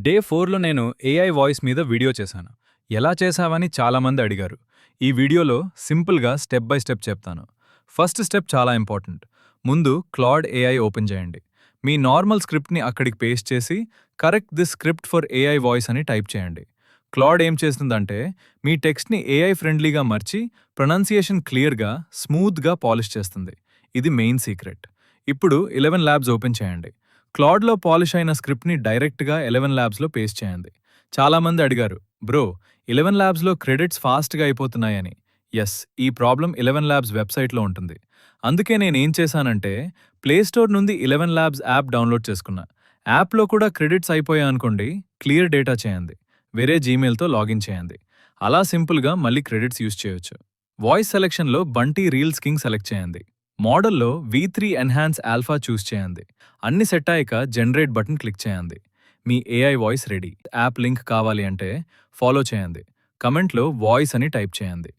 Day 4లో నేను AI voice మీద video చేశాను. ఎలా చేశావని చాలామంది అడిగారు. ఈ వీడియోలో సింపుల్గా స్టెప్ బై స్టెప్ చెప్తాను. ఫస్ట్ స్టెప్ చాలా ఇంపార్టెంట్. ముందు క్లాడ్ ఏఐ ఓపెన్ చేయండి. మీ నార్మల్ స్క్రిప్ట్ని అక్కడికి పేస్ట్ చేసి correct this script for AI voice అని టైప్ చేయండి. క్లాడ్ ఏం చేస్తుందంటే మీ టెక్స్ట్ని ఏఐ ఫ్రెండ్లీగా మార్చి ప్రొనౌన్సియేషన్ క్లియర్గా, స్మూత్గా పాలిష్ చేస్తుంది. ఇది మెయిన్ సీక్రెట్. ఇప్పుడు 11 ల్యాబ్స్ ఓపెన్ చేయండి. క్లాడ్లో పాలిష్ అయిన స్క్రిప్ట్ని డైరెక్ట్గా 11 ల్యాబ్స్లో పేస్ట్ చేయండి. చాలామంది అడిగారు, బ్రో 11 ల్యాబ్స్లో క్రెడిట్స్ ఫాస్ట్గా అయిపోతున్నాయని. ఎస్, ఈ ప్రాబ్లం 11 ల్యాబ్స్ వెబ్సైట్లో ఉంటుంది. అందుకే నేనేం చేశానంటే ప్లేస్టోర్ నుండి 11 ల్యాబ్స్ యాప్ డౌన్లోడ్ చేసుకున్నా. యాప్లో కూడా క్రెడిట్స్ అయిపోయాయనుకోండి, క్లియర్ డేటా చేయండి. వేరే జీమెయిల్తో లాగిన్ చేయండి. అలా సింపుల్గా మళ్ళీ క్రెడిట్స్ యూజ్ చేయొచ్చు. వాయిస్ సెలెక్షన్లో బంటీ రీల్స్ కింగ్ సెలెక్ట్ చేయండి. మోడల్లో V3 ఎన్హాన్స్ ఆల్ఫా చూస్ చేయండి. అన్ని సెట్ అయ్యాక జనరేట్ బటన్ క్లిక్ చేయండి. మీ AI voice ready. App link కావాలి అంటే ఫాలో చేయండి. కమెంట్లో వాయిస్ అని టైప్ చేయండి.